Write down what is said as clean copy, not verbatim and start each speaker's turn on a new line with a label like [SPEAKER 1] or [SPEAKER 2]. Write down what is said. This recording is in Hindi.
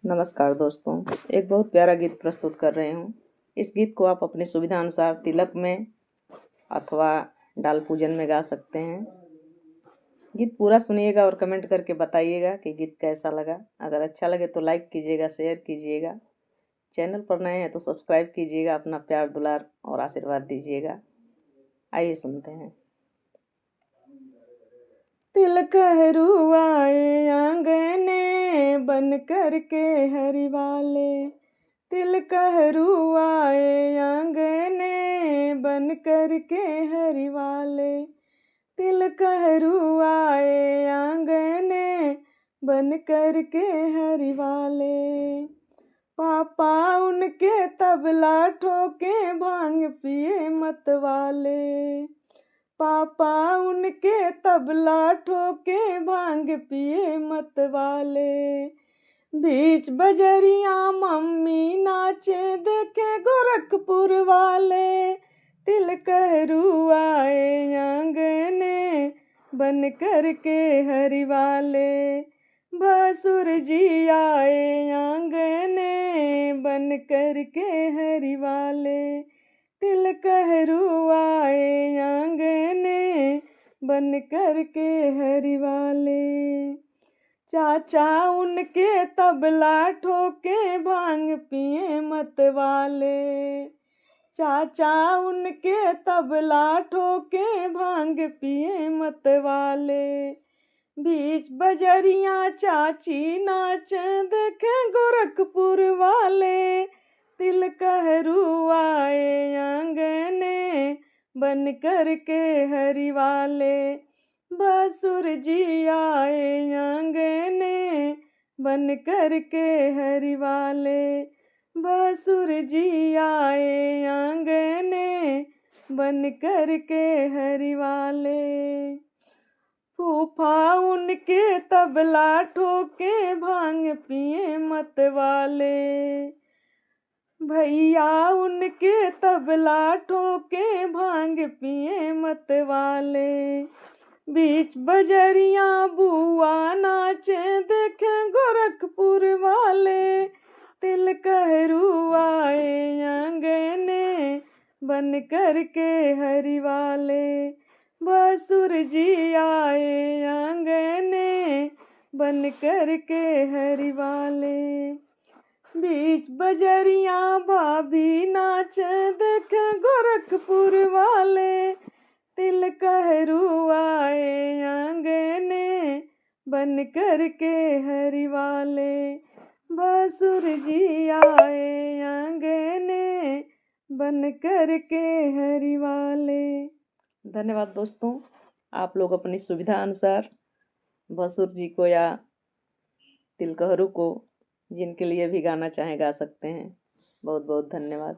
[SPEAKER 1] नमस्कार दोस्तों, एक बहुत प्यारा गीत प्रस्तुत कर रही हूँ। इस गीत को आप अपनी सुविधा अनुसार तिलक में अथवा डाल पूजन में गा सकते हैं। गीत पूरा सुनिएगा और कमेंट करके बताइएगा कि गीत कैसा लगा। अगर अच्छा लगे तो लाइक कीजिएगा, शेयर कीजिएगा। चैनल पर नए हैं तो सब्सक्राइब कीजिएगा। अपना प्यार दुलार और आशीर्वाद दीजिएगा। आइए सुनते हैं। तिलक आए आंगने बन कर के हरि वाले, तिलक आए आंगने बन कर के हरि वाले, तिलक आए आंगने बन कर के हरि वाले। पापा उनके तबला ठोके भांग पिए मत वाले, पापा उनके तबला ठोके भांग पिए मत वाले। बीच बजरिया मम्मी नाचे देखे गोरखपुर वाले, तिलक आए आंगने बन कर के हरि वाले। भसुर जी आए आंगने बन कर के हरि वाले, तिलक आए आंगने बन कर के हरि वाले। चाचा उनके तबला ठोके भांग पिए मत वाले, चाचा उनके तबला ठोके भांग पिए मत वाले। बीच बजरिया चाची नाच देखे गोरखपुर वाले, तिलक आए आंगने बन कर के हरि वाले। भसुर जी आए आंगने बन कर के हरि वाले, भसुर जी आए आंगने बन कर के हरि वाले। फूफा उनके तबला ठोके भांग पिए मत वाले, भैया उनके तबला ठोके भांग पिए मत वाले। बीच बजरिया बुआ नाचे देखे गोरखपुर वाले, तिलक आए आंगने बन कर के हरि वाले। भसुर जी आए आंगने बन कर के हरि वाले। बीच बजरिया भाभी नाच देखे गोरखपुर वाले, तिलक आए आंगने बन कर के हरि वाले। भसुर जी आए आंगने बन कर के हरि वाले। धन्यवाद दोस्तों। आप लोग अपनी सुविधा अनुसार भसुर जी को या तिलकहरू को जिनके लिए भी गाना चाहें गा सकते हैं। बहुत बहुत धन्यवाद।